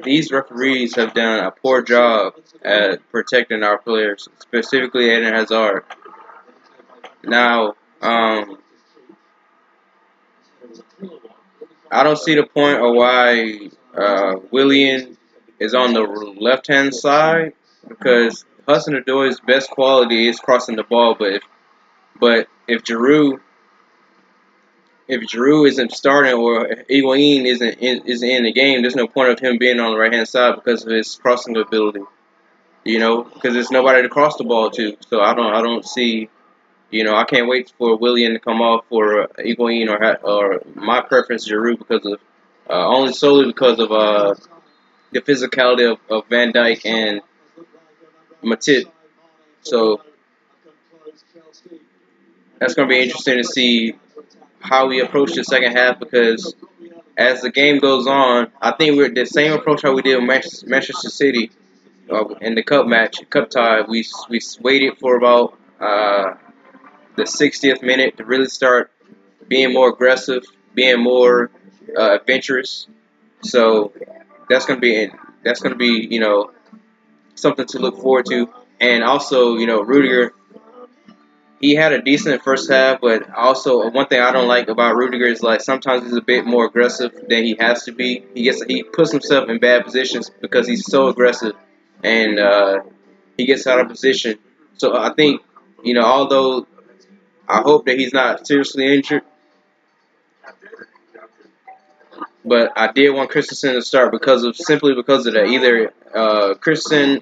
These referees have done a poor job at protecting our players, specifically Eden Hazard. Now, I don't see the point of why Willian is on the left-hand side because Hudson-Odoi's best quality is crossing the ball. But if Giroud isn't starting or Higuain isn't in the game, there's no point of him being on the right-hand side because of his crossing ability. Because there's nobody to cross the ball to. So I don't see. I can't wait for Willian to come off for Higuain or my preference Giroud because of only solely because of the physicality of Van Dijk and Matip. So that's going to be interesting to see how we approach the second half because as the game goes on, I think we're the same approach how we did with Manchester City in the cup tie. We waited for about the 60th minute to really start being more aggressive, being more adventurous. So that's gonna be something to look forward to. And also Rudiger, he had a decent first half, but also one thing I don't like about Rudiger is like sometimes he's a bit more aggressive than he has to be. He puts himself in bad positions because he's so aggressive and he gets out of position. So I think although I hope that he's not seriously injured. But I did want Christensen to start simply because of that. Either Christensen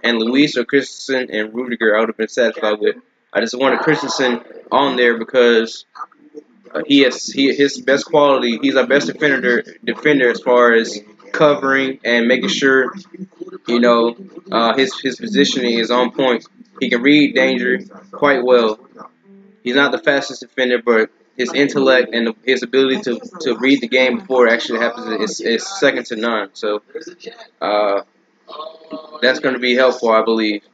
and Luis or Christensen and Rudiger I would have been satisfied with. I just wanted Christensen on there because his best quality. He's our best defender as far as covering and making sure his positioning is on point. He can read danger quite well. He's not the fastest defender, but his intellect and his ability to read the game before it actually happens is second to none. So that's going to be helpful, I believe,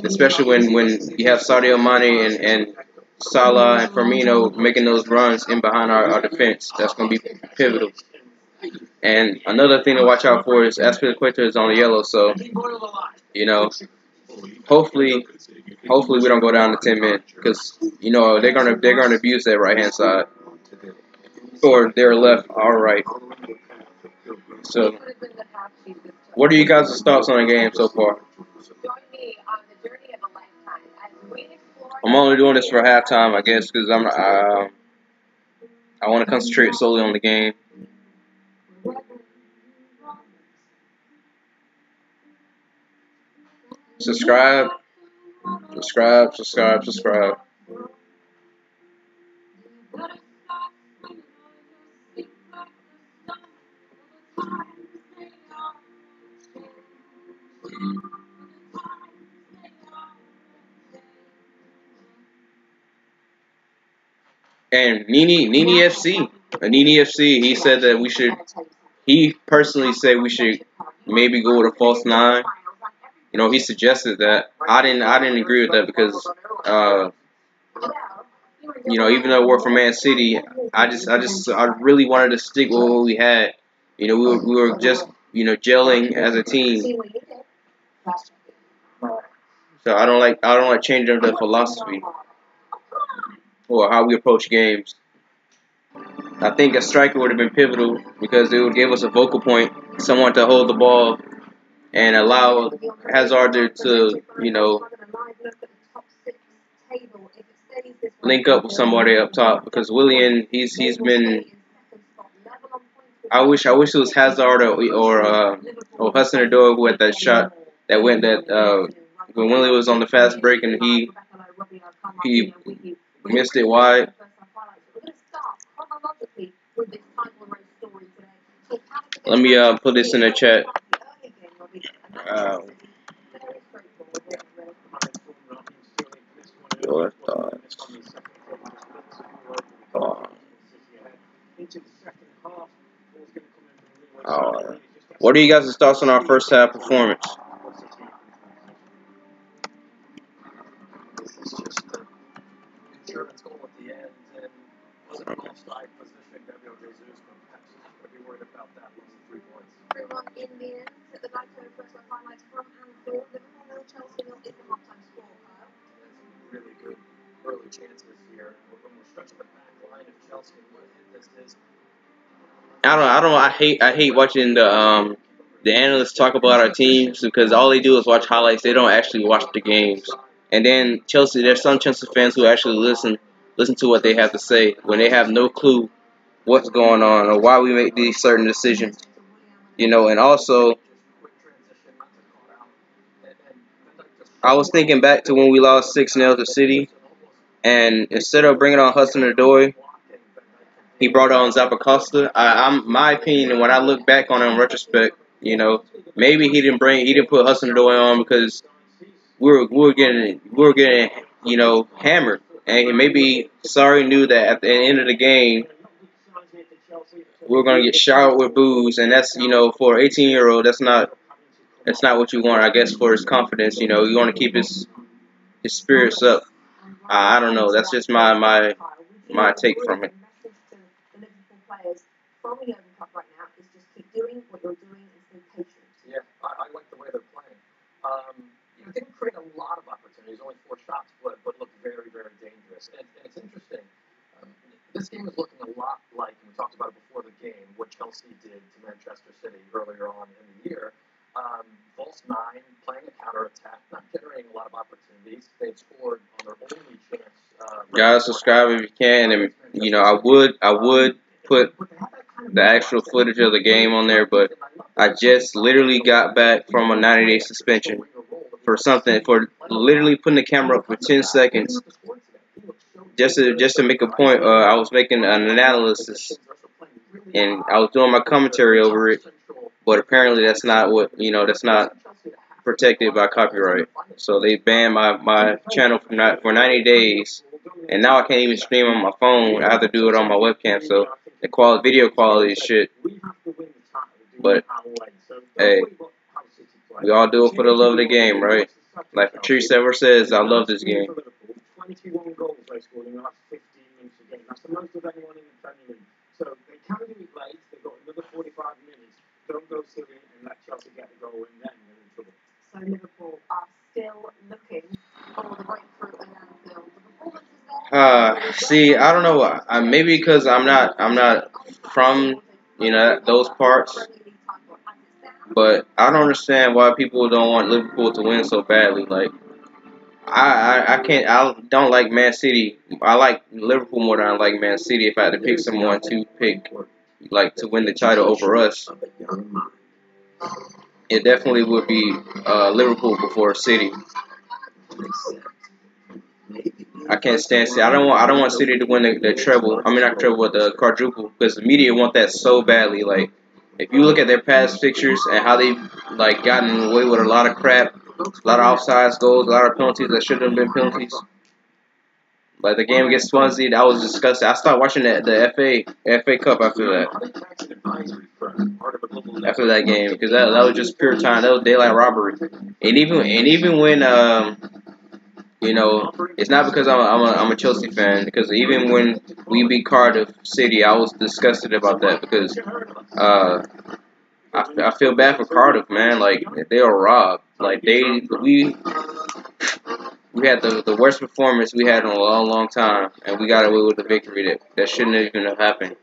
especially when you have Sadio Mane and Salah and Firmino making those runs in behind our defense. That's going to be pivotal. And another thing to watch out for is Azpilicueta is on the yellow, so hopefully we don't go down to 10 men because they're gonna abuse that right hand side or their left or right. So, what are you guys' thoughts on the game so far? I'm only doing this for halftime, I guess, because I want to concentrate solely on the game. Subscribe. And Nini FC, he said that he personally said we should maybe go with a false nine. He suggested that. I didn't agree with that because, even though we're from Man City, I really wanted to stick with what we had. We were just, gelling as a team. So I don't like changing the philosophy or how we approach games. I think a striker would have been pivotal because it would give us a focal point, someone to hold the ball and allow Hazard to link up with somebody up top because Willian, he's been. I wish it was Hazard or Hudson-Odoi who had that shot that went that when Willie was on the fast break and he missed it wide. Let me put this in the chat. Your thoughts. What are you guys' thoughts on our first half performance? I hate watching the analysts talk about our teams because all they do is watch highlights. They don't actually watch the games. And then Chelsea, there's some Chelsea fans who actually listen to what they have to say when they have no clue what's going on or why we make these certain decisions. And also I was thinking back to when we lost 6-0 to City, and instead of bringing on Hudson-Odoi, he brought on Zappacosta. My opinion, and when I look back on it in retrospect, maybe he didn't put Hudson-Odoi on because we were getting hammered, and maybe Sarri knew that at the end of the game we were gonna get showered with booze, and that's for an 18-year-old that's not what you want. I guess for his confidence, you want to keep his spirits up. I don't know. That's just my take from it. Guys, subscribe if you can, and I would put the actual footage of the game on there, but I just literally got back from a 90-day suspension for literally putting the camera up for 10 seconds just to make a point. I was making an analysis and I was doing my commentary over it, but apparently that's not protected by copyright. So they banned my channel for 90 days, and now I can't even stream on my phone. I have to do it on my webcam, so the video quality is shit. But hey, we all do it for the love of the game, right? Like Patrice ever says, I love this game. See, I don't know. Maybe because I'm not from those parts, but I don't understand why people don't want Liverpool to win so badly. Like I don't like Man City. I like Liverpool more than I like Man City. If I had to pick someone to pick, like to win the title over us, it definitely would be Liverpool before City. I can't stand City. I don't want City to win the treble. I mean not treble, but the quadruple, because the media want that so badly. Like if you look at their past fixtures and how they've gotten away with a lot of crap, a lot of offsides goals, a lot of penalties that shouldn't have been penalties. Like the game against Swansea, that was disgusting. I stopped watching the FA Cup after that game because that was just pure time. That was daylight robbery. And even when it's not because I'm a Chelsea fan, because even when we beat Cardiff City, I was disgusted about that because I feel bad for Cardiff, man. Like they were robbed. Like we had the worst performance we had in a long time, and we got away with the victory that shouldn't even have happened.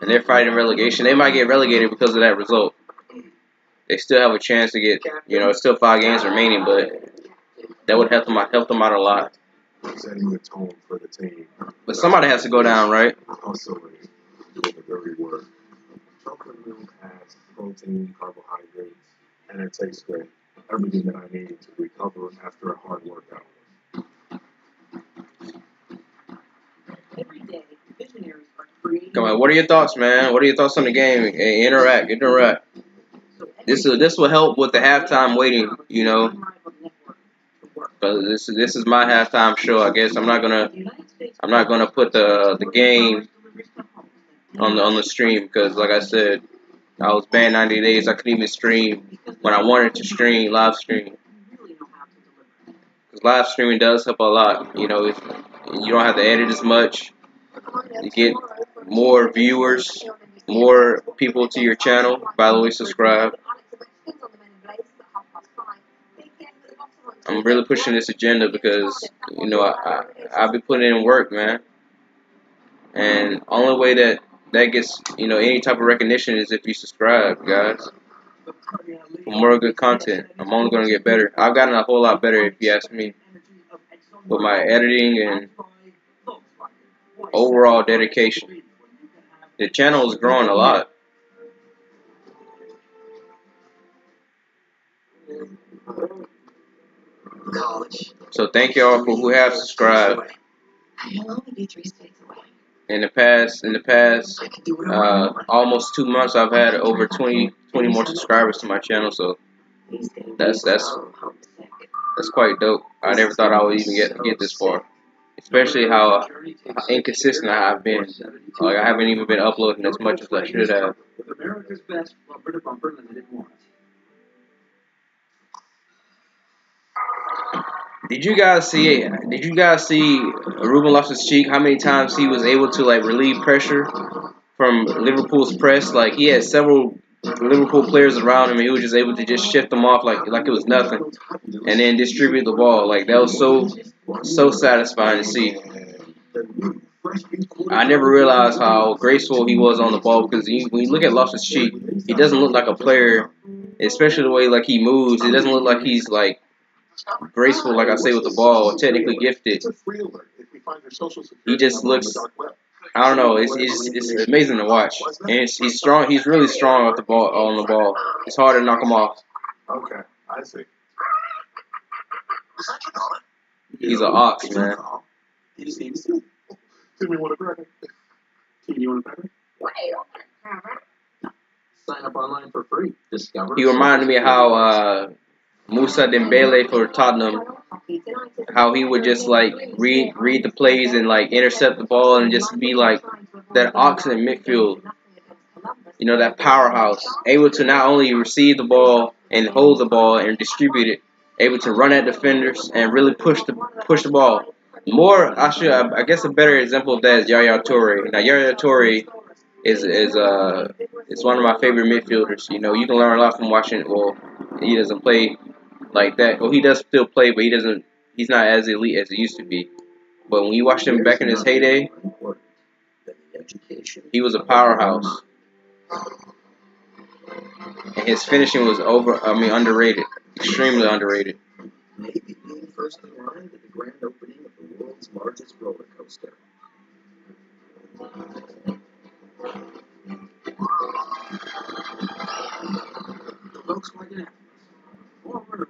And they're fighting relegation. They might get relegated because of that result. They still have a chance to get, it's still 5 games remaining, but that would help them out a lot. Setting the tone for the team. But somebody has to go down, right? Also, doing the dirty work. Chocolate milk has protein, carbohydrates, and it tastes great. Everything that I need to recover after a hard workout. Come on, what are your thoughts, man? What are your thoughts on the game? Hey, interact. This will help with the halftime waiting, you know. But this is my halftime show. I guess I'm not gonna put the game on the stream because, like I said, I was banned 90 days. I couldn't even stream when I wanted to stream live stream. Because live streaming does help a lot. You know, you don't have to edit as much. You get more viewers, more people to your channel. By the way, subscribe. I'm really pushing this agenda because, you know, I've been putting in work, man. And only way that gets, you know, any type of recognition is if you subscribe, guys. For more good content. I'm only going to get better. I've gotten a whole lot better, if you ask me, with my editing and overall dedication. The channel is growing a lot. So thank y'all for who have subscribed. In the past, almost 2 months, I've had over 20 more subscribers to my channel. So that's quite dope. I never thought I would even get this far, especially how inconsistent I've been. Like I haven't even been uploading as much as I should have. Did you guys see Ruben Loftus-Cheek? How many times he was able to like relieve pressure from Liverpool's press? Like he had several Liverpool players around him, and he was just able to just shift them off like it was nothing, and then distribute the ball. Like that was so satisfying to see. I never realized how graceful he was on the ball because when you look at Loftus-Cheek, he doesn't look like a player, especially the way like he moves. It doesn't look like he's like graceful, like I say, with the ball, technically gifted. He just looks, I don't know, it's amazing to watch. And he's strong. He's really strong on the ball. It's hard to knock him off. Okay, I see. He's an ox, man. Timmy, want a cracker? Timmy, you want a cracker? Sign up online for free. Discover. He reminded me of how Musa Dembele for Tottenham, how he would just like read the plays and like intercept the ball and just be like that ox in midfield. You know, that powerhouse, able to not only receive the ball and hold the ball and distribute it, able to run at defenders and really push the ball. I guess a better example of that is Yaya Toure. Now Yaya Toure is one of my favorite midfielders. You know, you can learn a lot from watching. Well, he doesn't play like that. Well, he does still play, but he's not as elite as he used to be. But when you watch him back in his heyday, he was a powerhouse. And his finishing was underrated. Extremely underrated. Maybe being first in line at the grand opening of the world's largest roller coaster. The Volkswagen Atlas. More room,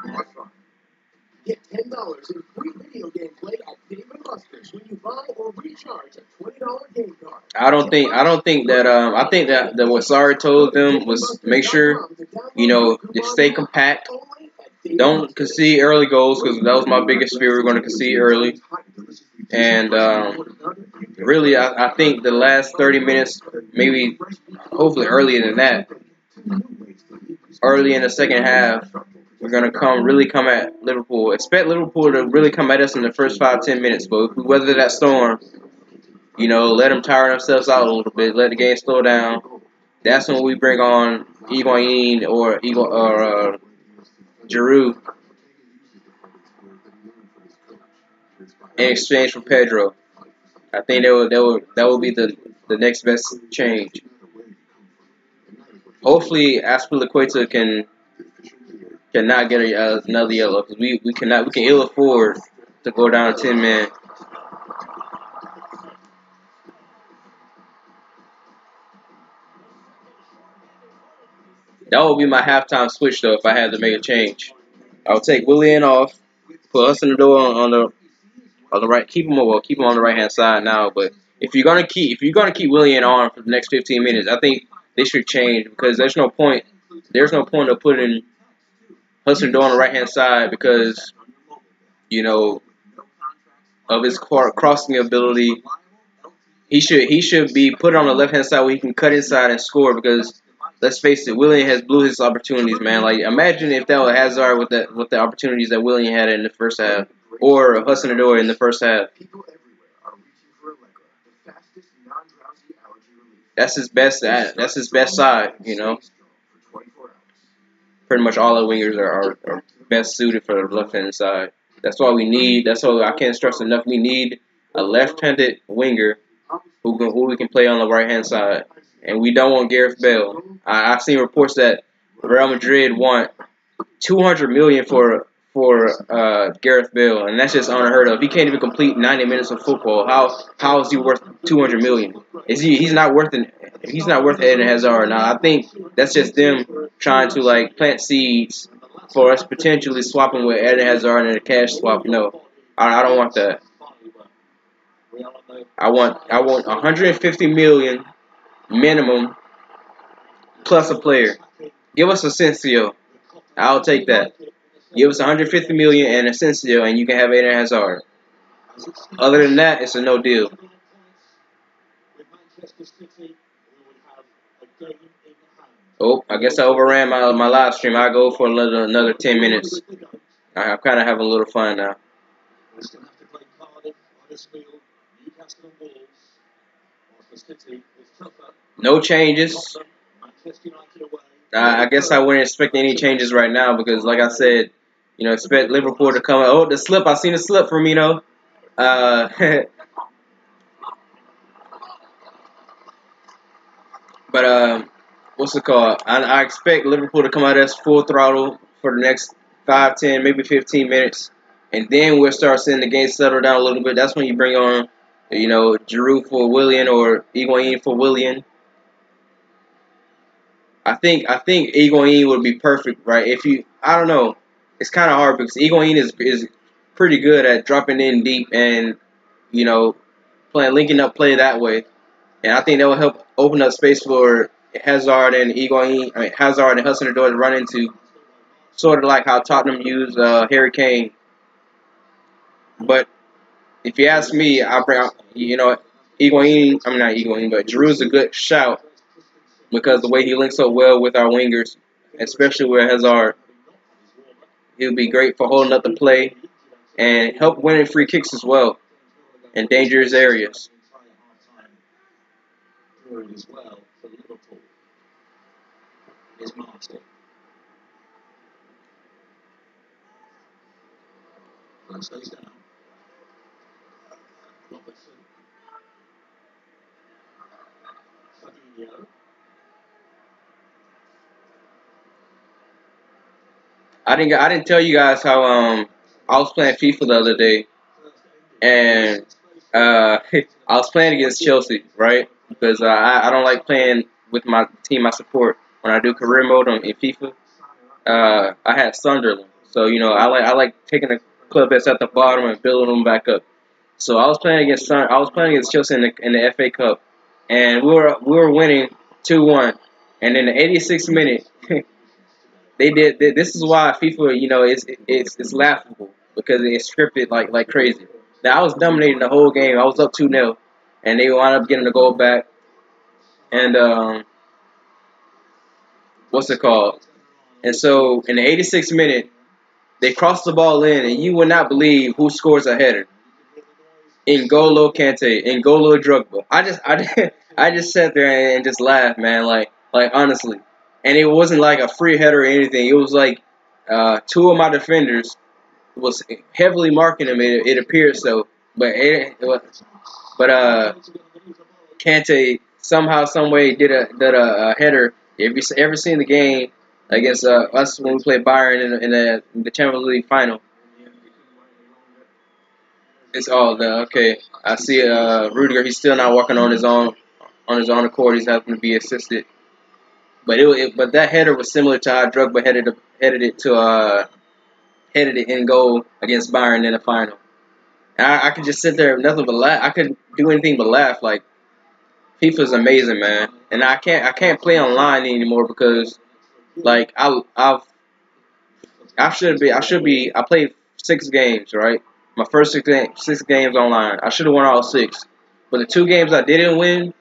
more fun. Get $10 in free video game play at Dave & Buster's when you buy or recharge a $20 game card. I think that what Sarri told them was make sure, you know, just stay compact. Don't concede early goals because that was my biggest fear. We're going to concede early. And really, I think the last 30 minutes, maybe hopefully earlier than that, early in the second half, we're going to really come at Liverpool. Expect Liverpool to really come at us in the first 5-10 minutes. But if we weather that storm, you know, let them tire themselves out a little bit, let the game slow down. That's when we bring on Higuain or Giroud in exchange for Pedro. I think that will be the next best change. Hopefully, Aspilicueta cannot get another yellow because we can ill afford to go down 10 men. That would be my halftime switch though if I had to make a change. I would take Willian off, put Hudson Odoi on the right, keep him on the right hand side now. But if you're gonna keep Willian on for the next 15 minutes, I think they should change because there's no point of putting Hudson Odoi on the right hand side because you know of his crossing ability. He should be put on the left hand side where he can cut inside and score because let's face it, Willian has blew his opportunities, man. Like imagine if that was Hazard with the opportunities that Willian had in the first half or Hudson Odoi in the first half. That's his best. That's his best side. You know, pretty much all the wingers are best suited for the left hand side. That's why we need. That's why I can't stress enough. We need a left-handed winger who we can play on the right hand side, and we don't want Gareth Bale. I've seen reports that Real Madrid want 200 million for Gareth Bale, and that's just unheard of. He can't even complete 90 minutes of football. How is he worth 200 million? He's not worth Eden Hazard. Now I think that's just them trying to like plant seeds for us potentially swapping with Eden Hazard in a cash swap. No, I don't want that. I want 150 million minimum plus a player. Give us Asensio. I'll take that. Give us 150 million and Asensio, and you can have Eden Hazard. Other than that, it's a no deal. Oh, I guess I overran my live stream. I'll go for another 10 minutes. I'm kind of having a little fun now. No changes. I guess I wouldn't expect any changes right now because, like I said, expect Liverpool to come. Oh, the slip! I seen the slip from but what's it called? I expect Liverpool to come out as full throttle for the next 5, 10, maybe 15 minutes, and then we'll start seeing the game settle down a little bit. That's when you bring on, Giroud for Willian or Higuain for Willian. I think Higuain would be perfect, right? I don't know, it's kind of hard because Higuain is pretty good at dropping in deep and playing linking up play that way, and I think that will help open up space for Hazard and Hazard and Hudson Odoi to run into, sort of like how Tottenham used Harry Kane. But if you ask me, I bring Higuain. I'm not Higuain, but Giroud's a good shout because the way he links up well with our wingers, especially with Hazard, he'll be great for holding up the play and help winning free kicks as well in dangerous areas. I didn't tell you guys how I was playing FIFA the other day and I was playing against Chelsea, right? Because I don't like playing with my team I support when I do career mode in FIFA. I had Sunderland, so I like taking a club that's at the bottom and building them back up. So I was playing against Chelsea in the FA Cup, and we were winning 2-1, and in the 86th minute. This is why FIFA, it's laughable because it's scripted like crazy. Now I was dominating the whole game. I was up 2-0, and they wound up getting the goal back. And what's it called? And so in the 86th minute, they crossed the ball in, and you would not believe who scores a header. N'Golo Kante, N'Golo Drogba. I just sat there and just laughed, man. Like honestly, and it wasn't like a free header or anything. It was like two of my defenders was heavily marking him. It appeared so, but Kante somehow, some way did a header. If you ever seen the game against us when we played Bayern in the Champions League final, it's all the okay. I see Rudiger. He's still not walking on his own accord. He's having to be assisted. but that header was similar to how Drogba headed it in goal against Bayern in the final. And I could just sit there, nothing but laugh. I couldn't do anything but laugh. Like, FIFA's amazing, man. And I can't play online anymore because like I played 6 games, right? My first 6 games online. I should have won all 6. But the 2 games I didn't win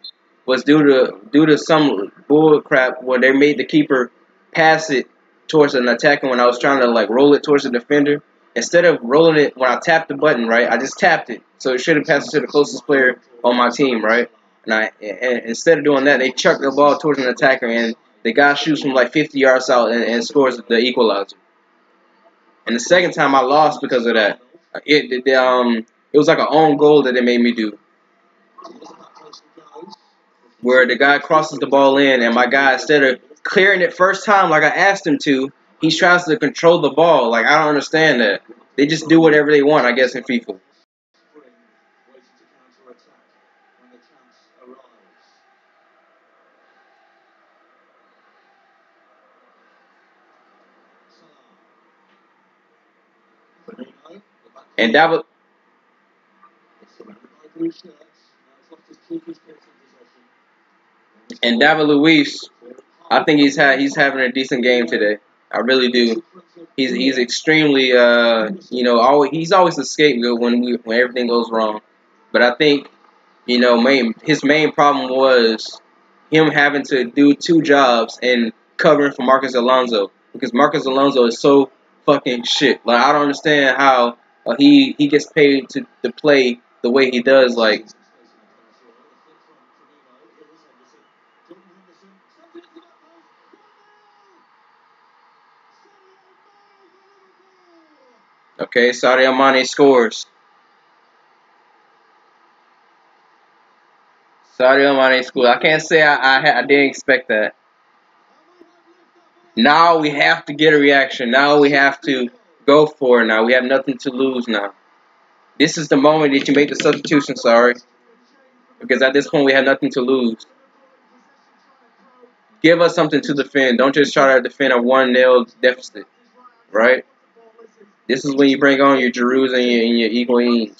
was due to some bull crap where they made the keeper pass it towards an attacker when I was trying to like roll it towards the defender. Instead of rolling it when I tapped the button, right, I just tapped it. So it should have passed it to the closest player on my team, right? And instead of doing that, they chucked the ball towards an attacker, and the guy shoots from like 50 yards out and scores the equalizer. And the second time I lost because of that. It was like an own goal that they made me do, where the guy crosses the ball in, and my guy, instead of clearing it first time like I asked him to, he tries to control the ball. Like, I don't understand that. They just do whatever they want, I guess, in FIFA. And David Luiz, I think he's having a decent game today. I really do. He's extremely he's always a scapegoat when everything goes wrong. But I think his main problem was him having to do 2 jobs and covering for Marcus Alonso, because Marcus Alonso is so fucking shit. Like, I don't understand how he gets paid to play the way he does. Like, okay, Sadio Mane scores. Sadio Mane scores. I can't say I didn't expect that. Now we have to get a reaction. Now we have to go for it. Now we have nothing to lose. Now this is the moment that you make the substitution. Sorry, because at this point we have nothing to lose. Give us something to defend. Don't just try to defend a 1-0 deficit, right? This is when you bring on your Giroux and your Higuains.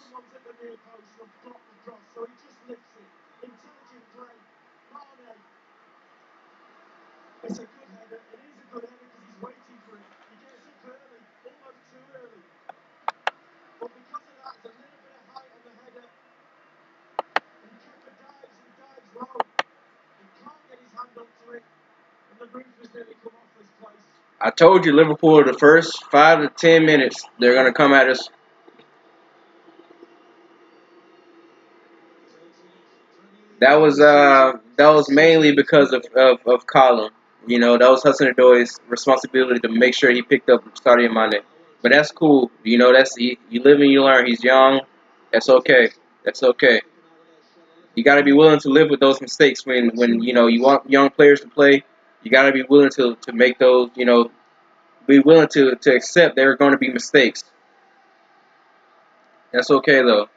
I told you, Liverpool, the first 5 to 10 minutes, they're gonna come at us. That was mainly because of Colin. That was Hudson Odoi's responsibility to make sure he picked up Sadio Mane. But that's cool. You live and you learn. He's young. That's okay. That's okay. You got to be willing to live with those mistakes when you want young players to play. You got to be willing to make those. Be willing to accept there are going to be mistakes. That's okay though.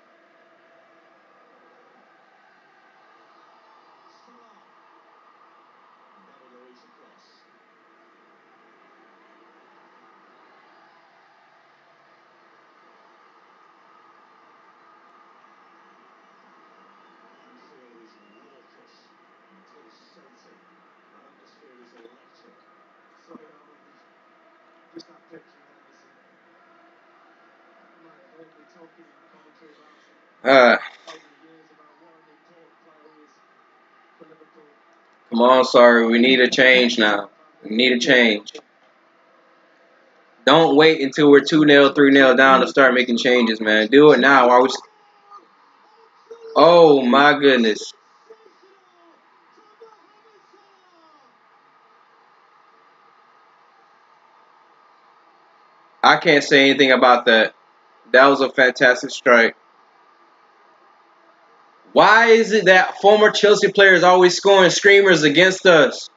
Uh, Come on, sorry. We need a change now. We need a change. Don't wait until we're 2-0, 3-0 down to start making changes, man. Do it now. Oh my goodness. I can't say anything about that. That was a fantastic strike. Why is it that former Chelsea players always scoring screamers against us?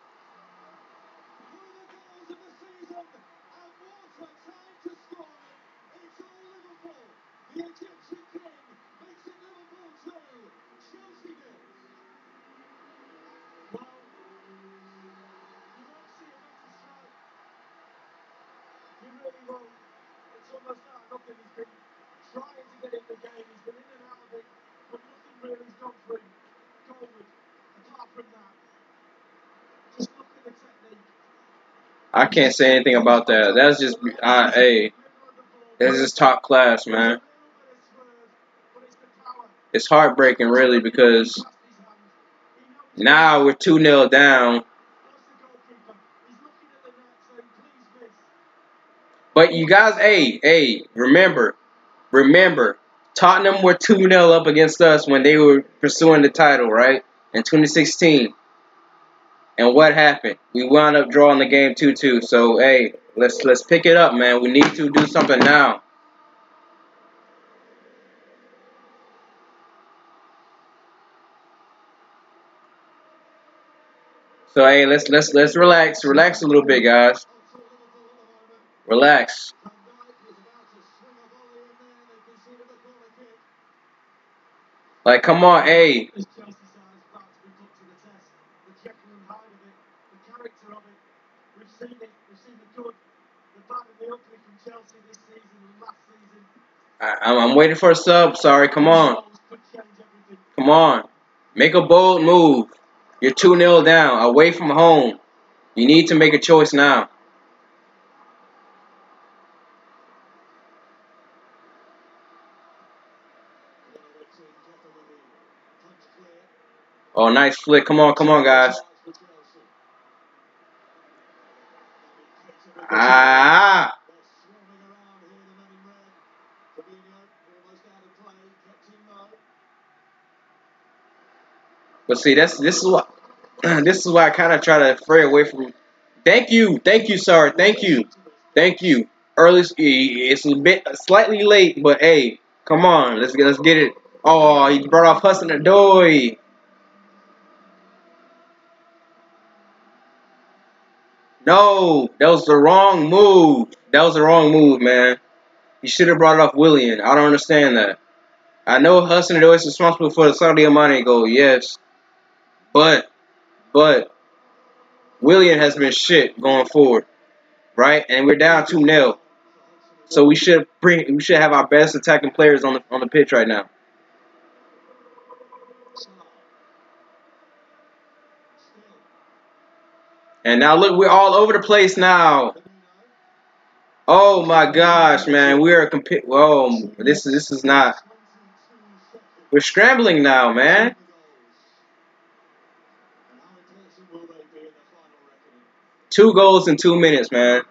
really well. It's almost like nothing. He's been trying to get in the game. He's been in and out of it, but nothing really's gone for him. Coleman, apart from that, just look at the technique. I can't say anything about that. That's just, hey, that's just top class, man. It's heartbreaking, really, because now we're 2-0 down. But you guys, hey, remember, Tottenham were 2-0 up against us when they were pursuing the title, right? In 2016. And what happened? We wound up drawing the game 2-2. So, hey, let's pick it up, man. We need to do something now. So, hey, let's relax a little bit, guys. Relax. Like, come on, hey. I'm waiting for a sub. Sorry, come on. Come on. Make a bold move. You're 2-0 down, away from home. You need to make a choice now. Oh, nice flick. Come on, guys. Ah. But see, this is what this is why I kind of try to fray away from. Thank you, sir. Thank you. Early, it's a bit slightly late, but hey, come on, let's get it. Oh, he brought off Hudson Odoi. No, that was the wrong move. Man. He should have brought off Willian. I don't understand that. I know Hudson Odoi is responsible for the Sadio Mane goal, yes, but Willian has been shit going forward, right? And we're down 2-0. So we should have our best attacking players on the pitch right now. And now look, we're all over the place now. Oh my gosh, man, we are whoa, this is not. We're scrambling now, man. Two goals in 2 minutes, man,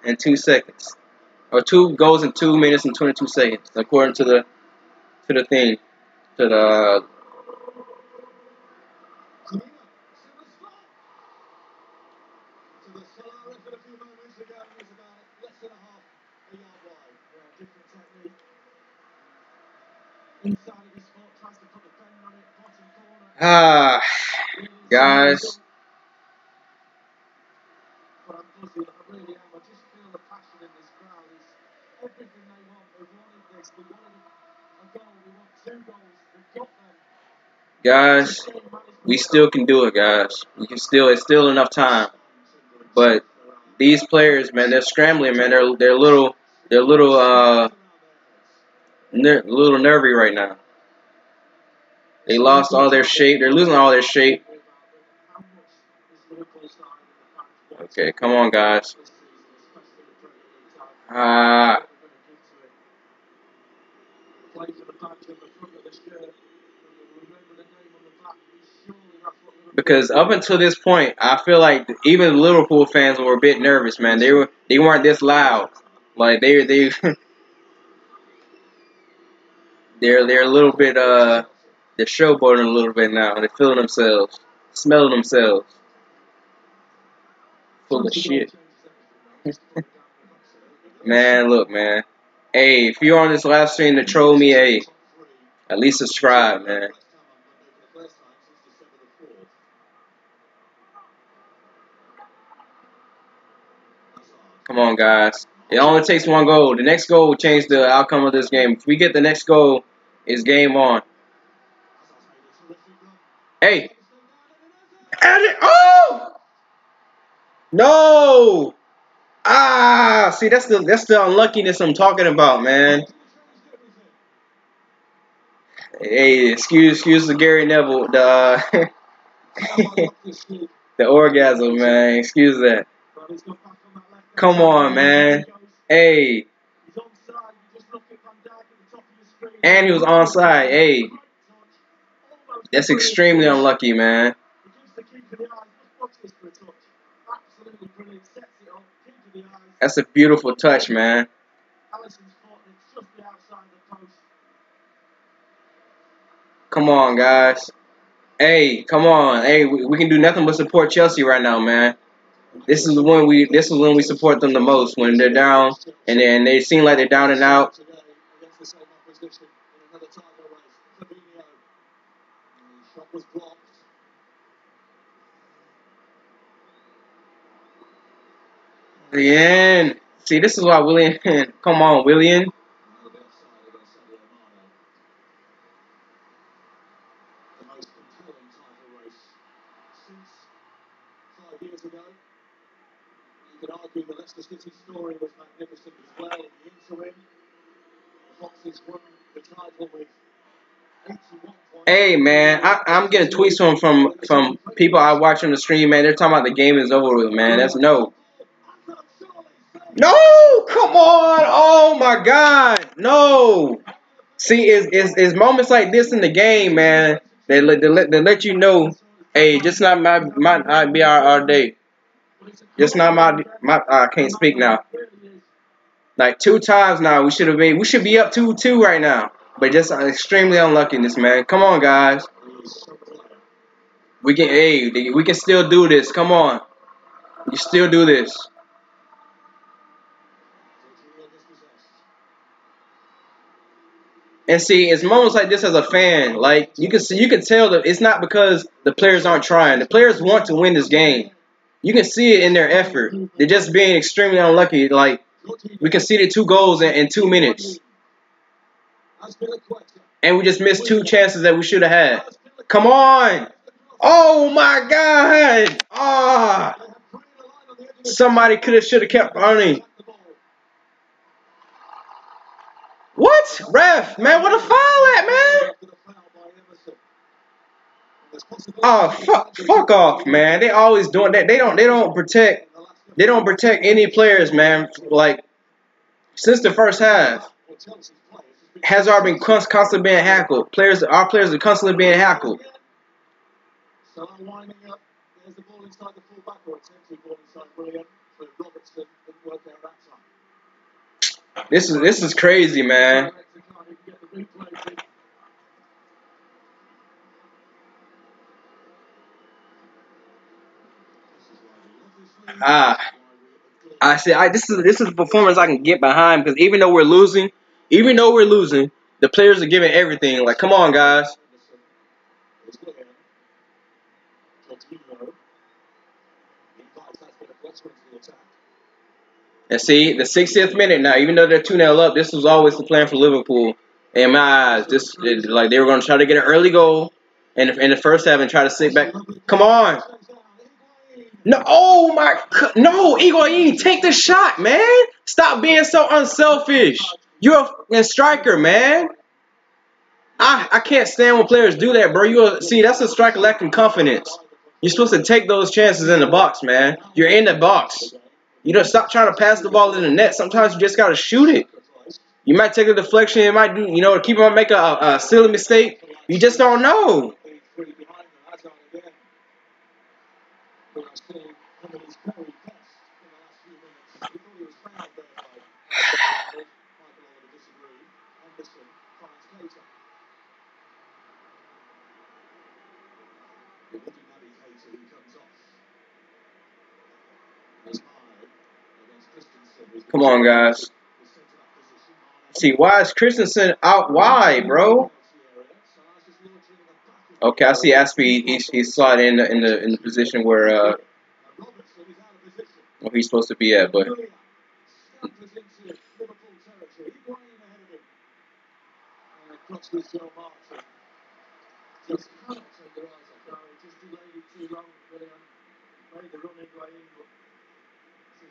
and 2 seconds, or 2 goals in 2 minutes and 22 seconds, according to the thing, to the. Ah, guys. Guys, we still can do it, guys. We can still. It's still enough time. But these players, man, they're scrambling, man. They're little little nervy right now. They lost all their shape. They're losing all their shape. Okay, come on, guys. Because up until this point, I feel like even the Liverpool fans were a bit nervous, man. They weren't this loud. Like they they're a little bit they're showboating a little bit now. They're feeling themselves, smelling themselves. Full of shit. Man, look, man. Hey, if you're on this live stream to troll me, hey, at least subscribe, man. Come on, guys. It only takes one goal. The next goal will change the outcome of this game. If we get the next goal, it's game on. Hey. Oh! No! Ah, see, that's the unluckiness I'm talking about, man. Hey, excuse the Gary Neville, the orgasm, man. Excuse that. Come on, man. Hey, and he was onside. Hey, that's extremely unlucky, man. That's a beautiful touch, man. Come on, guys. Hey, come on. Hey, we can do nothing but support Chelsea right now, man. This is when we support them the most, when they're down and they seem like they're down and out. The end. See, this is why William. Come on, William. Hey, man, I'm getting tweets from people I watch on the stream, man. They're talking about the game is over with, man. That's no. No, come on. Oh my God, no. See, it's moments like this in the game, man. They let you know, hey, just not might not be our day. Just not my. I can't speak now. Like 2 times now, we should be up 2-2 right now. But just extremely unluckiness, man. Come on, guys. We can still do this. Come on, you still do this. And see, it's moments like this as a fan, like you can tell that it's not because the players aren't trying. The players want to win this game. You can see it in their effort. They're just being extremely unlucky. Like we conceded 2 goals in 2 minutes, and we just missed 2 chances that we should have had. Come on! Oh my God! Ah! Somebody should have kept running. What? Ref, man, what a foul at, man? Oh, fuck off, man. They always doing that. They don't protect any players, man. Like since the first half, Hazard been constantly being hackled. Our players are constantly being hackled. This is crazy, man. Ah, I see. This is a performance I can get behind because even though we're losing, the players are giving everything. Like, come on, guys. And see, the 60th minute now, even though they're 2-0 up, this was always the plan for Liverpool. In my eyes, like they were going to try to get an early goal in the first half and try to sit back. Come on. No, oh my, no, Higuain, take the shot, man. Stop being so unselfish. You're a striker, man. I can't stand when players do that, bro. See, that's a striker lacking confidence. You're supposed to take those chances in the box, man. You're in the box. You don't stop trying to pass the ball in the net. Sometimes you just gotta shoot it. You might take a deflection. It might do, keep on making a silly mistake. You just don't know. Come on, guys. See, why is Christensen out wide, bro? Okay, I see Aspie. He's sliding in the position where he's supposed to be at, but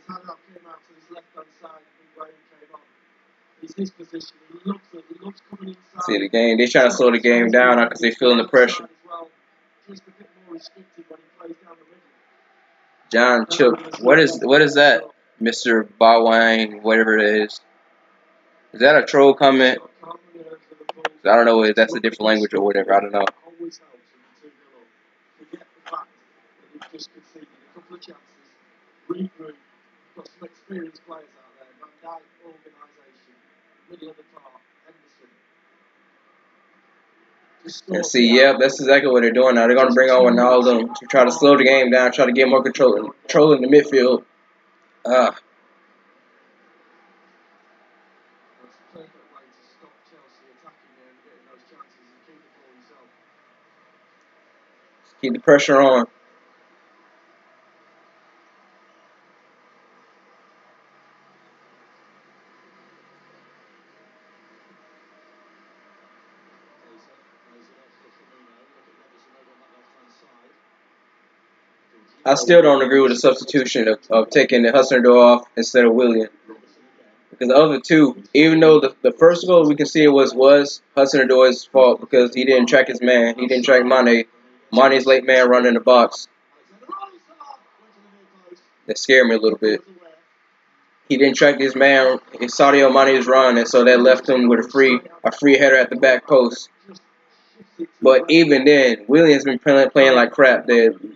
Carroll came out to his left-hand side and Graham came on. It's his position. He loves coming inside. See the game. They're trying to slow the game down because they're feeling the pressure. Well, just a bit more restricted when he plays down the middle. John Chip. What is that, Mr. Bawang, whatever it is? Is that a troll comment? I don't know if that's a different language or whatever. I don't know. Always helps when you 2-0 up. Forget the fact that you've just conceded a couple of chances. Regroup. Got some experienced players out there. Van Dijk, organisation. Middle of the park. Henderson. And see, yep, that's exactly what they're doing now. They're going to bring on Ronaldo to try to slow the game down, try to get more control in the midfield. Keep the pressure on. I still don't agree with the substitution of taking the Hudson-Odoi off instead of Willian. Because the other two, even though the first goal we can see it was Hudson-Odoi's fault because he didn't track his man. He didn't track Mane. Mane's late man running the box. That scared me a little bit. He didn't track his man. Sadio Mane's run, and so that left him with a free header at the back post. But even then, Willian's been playing like crap.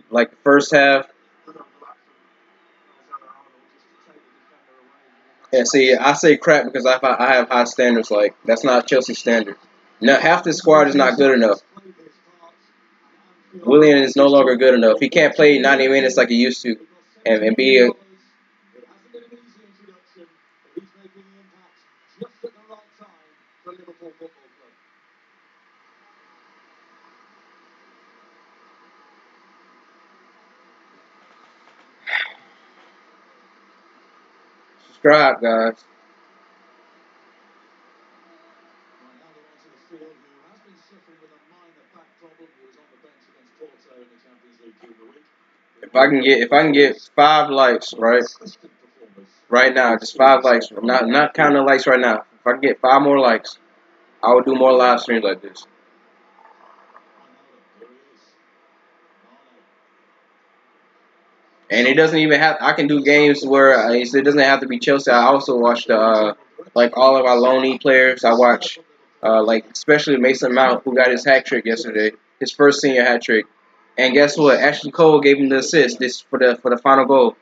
Like the first half. And see, I say crap because I have high standards. Like, that's not Chelsea standard. Now, half the squad is not good enough. Willian is no longer good enough. He can't play 90 minutes like he used to and be a... Subscribe, guys. If I can get 5 likes, right now, just 5 likes, not counting the likes right now. If I can get 5 more likes, I will do more live streams like this. And it doesn't even have. I can do games where it doesn't have to be Chelsea. I also watch like all of our lonely players. I watch like especially Mason Mount, who got his hat trick yesterday, his first senior hat trick. And guess what? Ashley Cole gave him the assist for the final goal.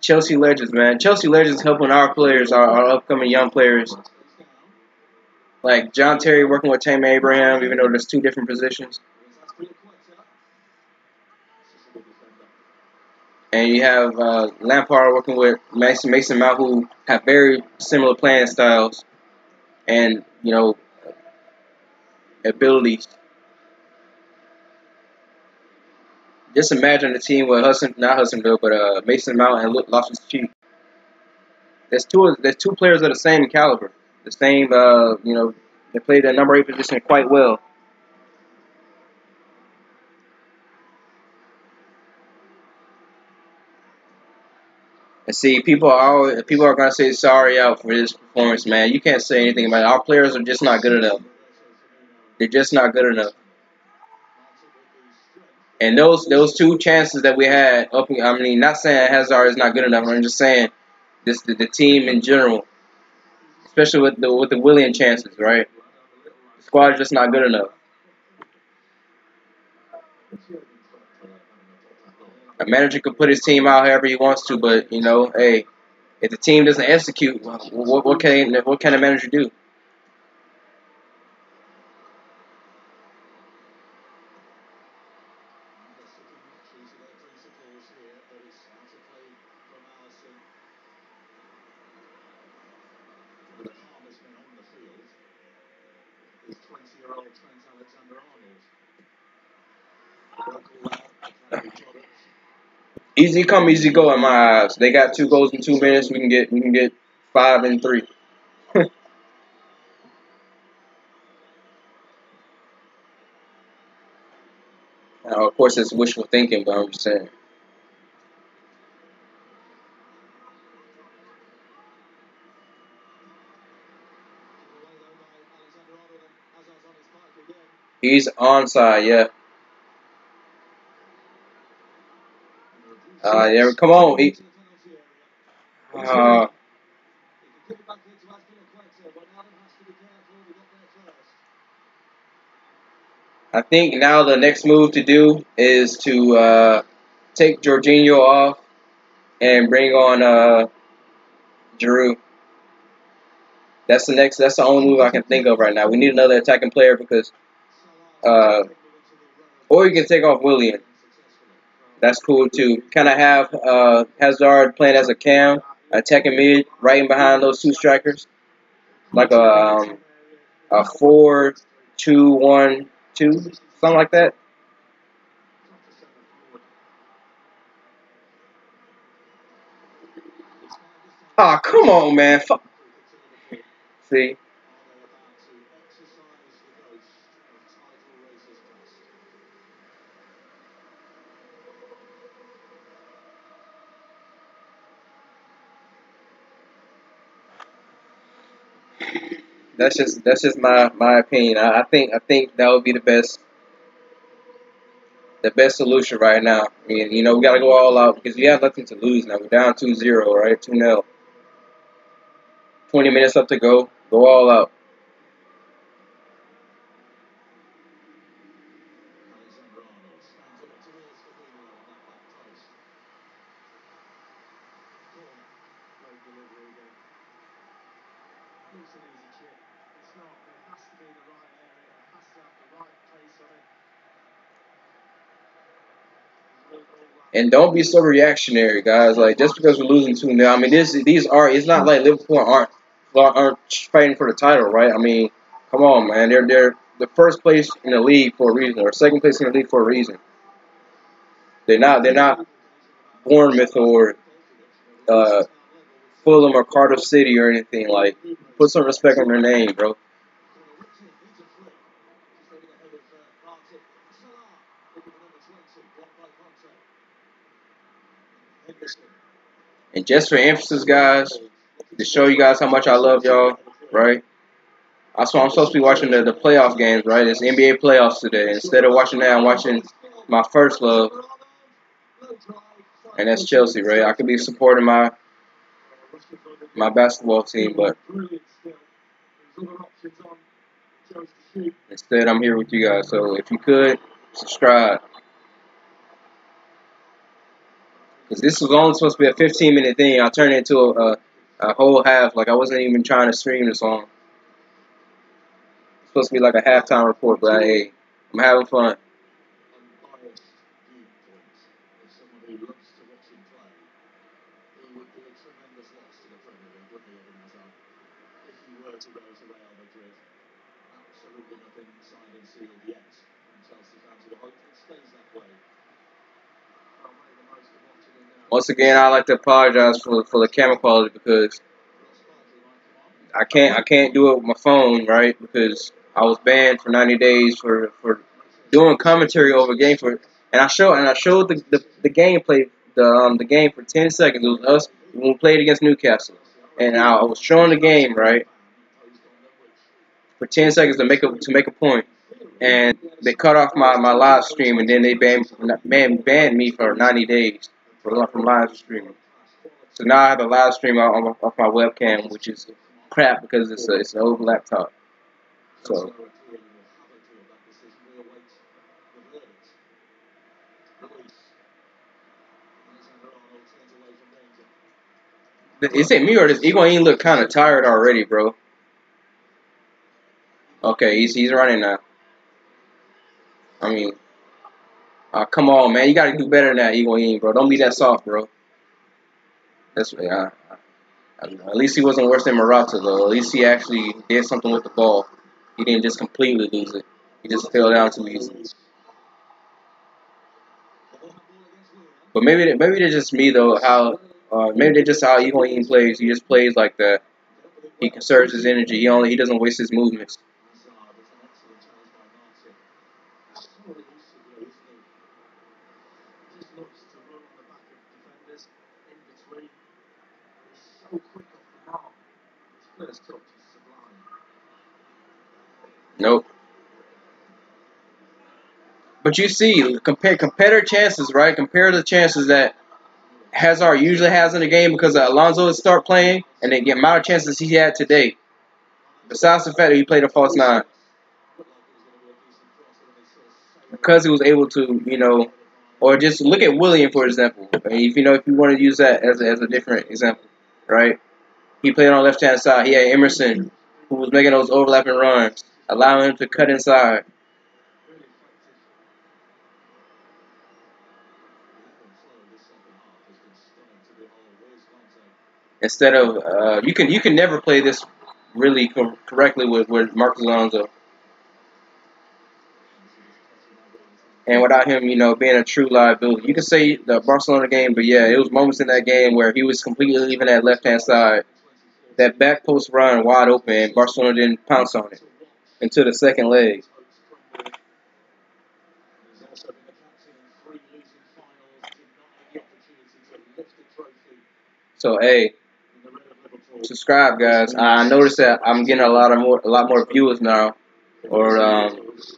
Chelsea legends, man. Chelsea legends helping our players, our upcoming young players. Like John Terry working with Tammy Abraham, even though there's 2 different positions. And you have Lampard working with Mason Mount, who have very similar playing styles and, abilities. Just imagine the team with Mason Mount and Loftus-Cheek. There's two players of the same caliber, the same. They play the number 8 position quite well. And see, people are gonna say sorry out for this performance, man. You can't say anything about it. Our players are just not good enough. They're just not good enough. And those 2 chances that we had, not saying Hazard is not good enough. I'm just saying the team in general, especially with the Willian chances, right? The squad is just not good enough. A manager can put his team out however he wants to, but hey, if the team doesn't execute, what can a manager do? Easy come, easy go in my eyes. They got 2 goals in 2 minutes. We can get 5 in 3. Now, of course, it's wishful thinking, but I'm just saying. He's onside, yeah. Yeah, come on. Uh, I think now the next move to do is to take Jorginho off and bring on Giroud. That's the only move I can think of right now. We need another attacking player because, uh, or you can take off Willian. That's cool too. Kind of have Hazard playing as a cam, attacking mid, right in behind those two strikers, like a 4-2-1-2, something like that. Ah, come on, man. Fuck. See, that's just my opinion. I think that would be the best solution right now. I mean, we got to go all out because we have nothing to lose now. We're down 2-0, right? 2-0. 20 minutes up to go. Go all out. And don't be so reactionary, guys. Like just because we're losing 2-0, I mean, these are. It's not like Liverpool aren't fighting for the title, right? I mean, come on, man. They're the first place in the league for a reason, or second place in the league for a reason. They're not Bournemouth or uh, Fulham or Cardiff City or anything. Like, put some respect on their name, bro. And just for emphasis, guys, to show you guys how much I love y'all, right? That's why I'm supposed to be watching the playoff games, right? It's NBA playoffs today. Instead of watching that, I'm watching my first love, and that's Chelsea, right? I could be supporting my basketball team, but instead I'm here with you guys. So if you could, subscribe. Because this was only supposed to be a 15-minute thing. I turned it into a whole half. Like I wasn't even trying to stream the song. It's supposed to be like a halftime report, but hey, I'm having fun. Once again, I like to apologize for the camera quality because I can't do it with my phone, right? Because I was banned for 90 days for doing commentary over a game and I showed the gameplay the game for 10 seconds. It was us when we played against Newcastle, and I was showing the game right for 10 seconds to make a point, and they cut off my live stream, and then they banned me for 90 days from live streaming. So now I have a live stream off my webcam, which is crap because it's an old laptop. So is it me or does Higuain look kind of tired already, bro? Okay, he's running now. I mean, come on, man, you got to do better than that, Higuain, bro. Don't be that soft, bro. That's at least he wasn't worse than Morata, though. At least he actually did something with the ball. He didn't just completely lose it. He just fell down too easily. But maybe they're just me though. Maybe they're just how Higuain plays. He just plays like that. He conserves his energy. He doesn't waste his movements. Nope. But you see, compare their chances, right? Compare the chances that Hazard usually has in the game because Alonso would start playing, and the amount of chances he had today. Besides the fact that he played a false nine, because he was able to, or just look at William for example. If you want to use that as a different example, right? He played on the left hand side. He had Emerson, who was making those overlapping runs, allowing him to cut inside. Instead of you can never play this really correctly with Marcos Alonso, and without him, being a true liability. You can say the Barcelona game, but yeah, it was moments in that game where he was completely leaving that left hand side, that back post run wide open, and Barcelona didn't pounce on it until the second leg. So hey, subscribe, guys. I noticed that I'm getting a lot more viewers now, or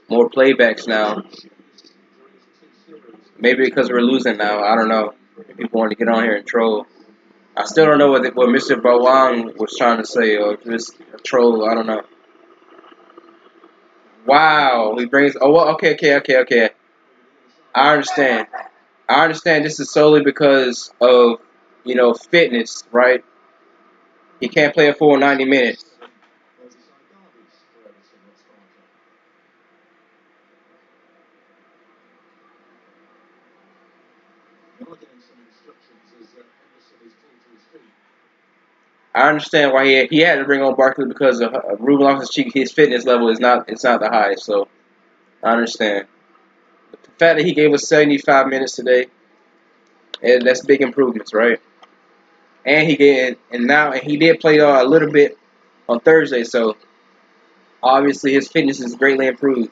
more playbacks now. Maybe because we're losing now. I don't know. People want to get on here and troll. I still don't know what Mr. Bawang was trying to say, or if it's a troll. I don't know. Wow, he brings. Oh, well, okay. I understand. I understand. This is solely because of fitness, right? He can't play a full 90 minutes. I understand why he had to bring on Barkley because of Ruben Loftus-Cheek. His fitness level is not the highest, so I understand. But the fact that he gave us 75 minutes today, and that's big improvements, right? And he did play a little bit on Thursday, so obviously his fitness is greatly improved.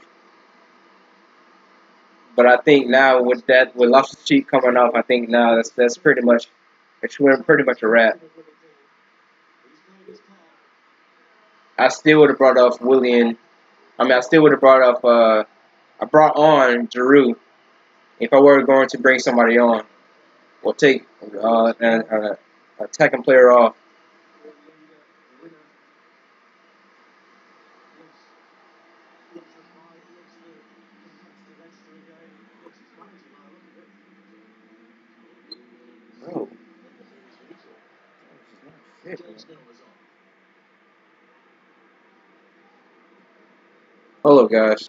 But I think now with Loftus-Cheek coming off, I think now that's pretty much a wrap. I still would have brought off William. I still would have brought off. I brought on Giroud if I were going to bring somebody on or take an attacking player off. Oh. Hello, guys.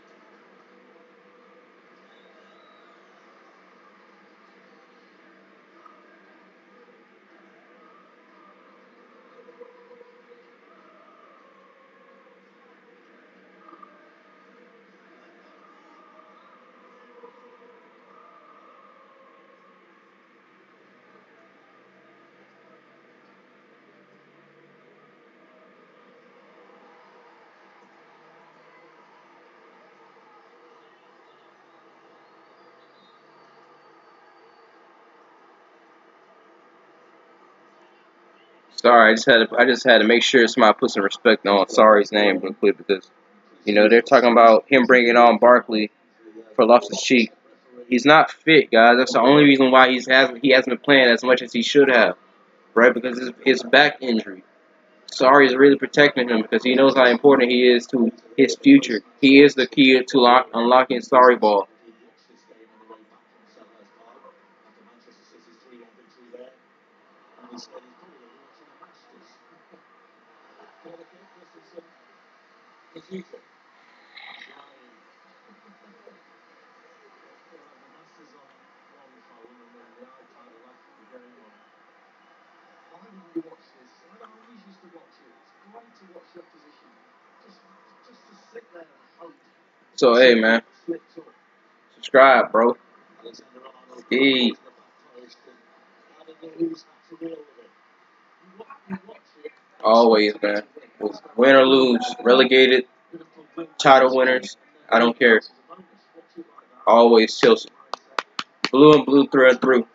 Sorry, I just had to make sure somebody put some respect on Sorry's name real quick because they're talking about him bringing on Barkley for Loftus-Cheek. He's not fit, guys. That's the only reason why he hasn't been playing as much as he should have, right? Because his back injury. Sorry is really protecting him because he knows how important he is to his future. He is the key to unlocking Sorry ball. So hey, man, subscribe, bro. Hey, always, man. Win or lose, relegated, title winners, I don't care. Always Chelsea. Blue and blue through and through.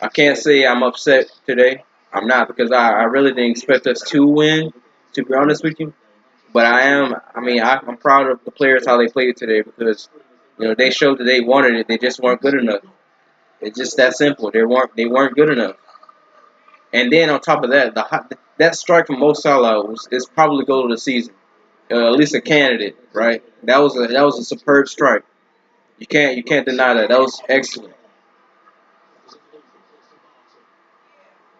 I can't say I'm upset today. I'm not because I really didn't expect us to win, to be honest with you. But I'm proud of the players how they played today because they showed that they wanted it. They just weren't good enough. It's just that simple. They weren't good enough. And then on top of that, that strike from Mo Salah is probably goal of the season. At least a candidate, right? That was a superb strike. You can't deny that. That was excellent.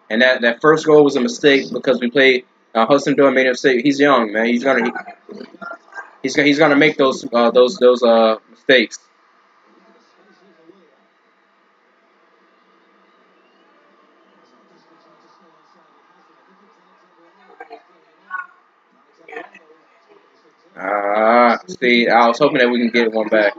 And that first goal was a mistake because we played. Hudson Doyle made a mistake. He's young, man. He's gonna make those mistakes. See, I was hoping that we can get one back.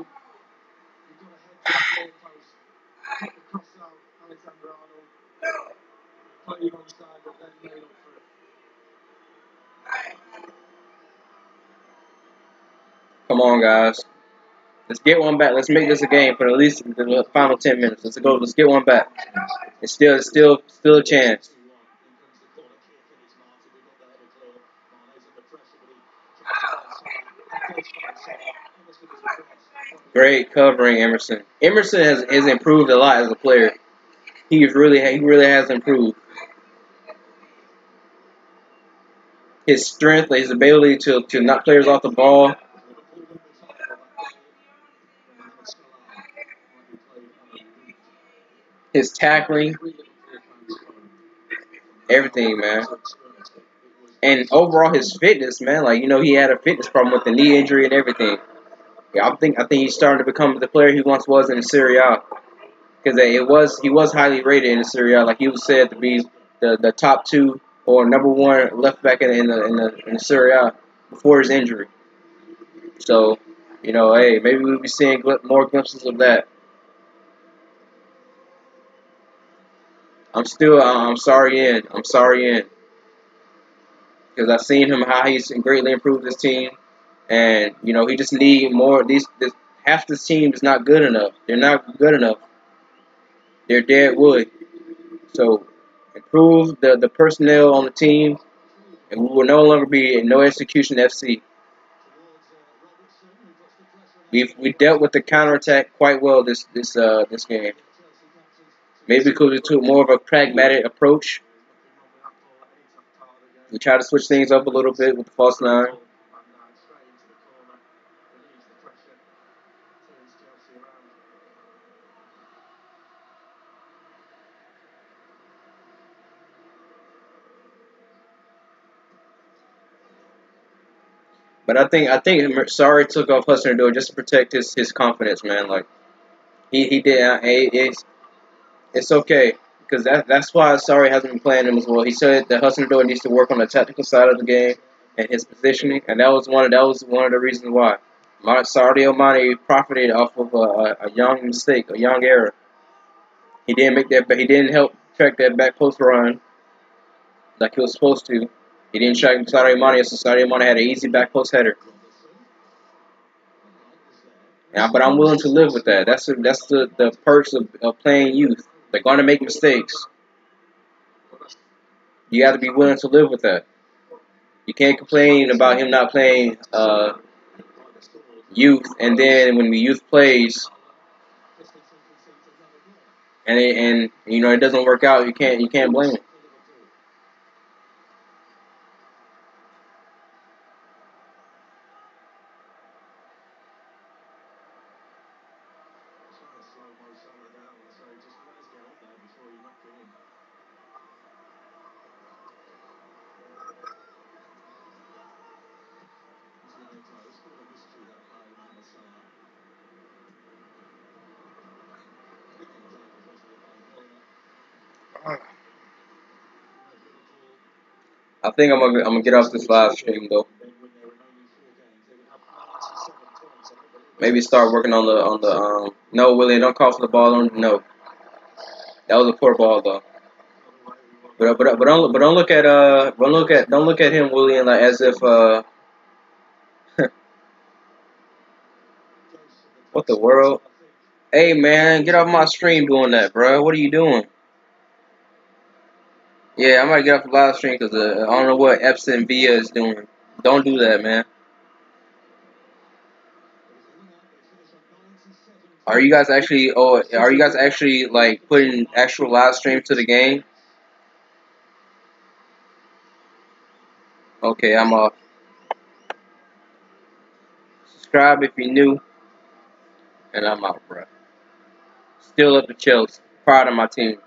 Come on, guys. Let's get one back. Let's make this a game for at least the final 10 minutes. Let's go. Let's get one back. It's still a chance. Great covering, Emerson. Emerson has improved a lot as a player. He really has improved. His strength, his ability to knock players off the ball, his tackling, everything, man. And overall, his fitness, man. Like he had a fitness problem with the knee injury and everything. Yeah, I think he's starting to become the player he once was in Serie A. Because he was highly rated in Serie A. Like he was said to be the top two or number one left back in the Serie A before his injury. So, hey, maybe we'll be seeing more glimpses of that. I'm sorry in. I'm sorry in. Because I've seen him how he's greatly improved his team. And, he just need more. Half this team is not good enough. They're not good enough. They're dead wood. So, improve the personnel on the team, and we will no longer be in no execution FC. We dealt with the counterattack quite well this game. Maybe because we took more of a pragmatic approach. We tried to switch things up a little bit with the false nine. But I think Sarri took off Hudson Odoi just to protect his confidence, man. Like he did. It's okay because that's why Sarri hasn't been playing him as well. He said that Hudson Odoi needs to work on the tactical side of the game and his positioning, and that was one of the reasons why. Sadio Mane profited off of a young mistake, a young error. He didn't make that, but he didn't help track that back post run like he was supposed to. He didn't track Sadio Mane, so Sadio Mane had an easy back post header. Yeah, but I'm willing to live with that. That's the perks of playing youth. They're going to make mistakes. You got to be willing to live with that. You can't complain about him not playing youth, and then when the youth plays and it doesn't work out, you can't blame him. I think I'm gonna get off this live stream though. Maybe start working on the. No, Willie, don't call for the ball. No, that was a poor ball though. But don't look at don't look at him, Willie, like as if what the world. Hey man, get off my stream doing that, bro. What are you doing? Yeah, I might get off the live stream because I don't know what Epson Via is doing. Don't do that, man. Are you guys actually? Oh, are you guys actually like putting actual live stream to the game? Okay, I'm subscribe if you're new, and I'm out, bro. Still up to Chelsea. Proud of my team.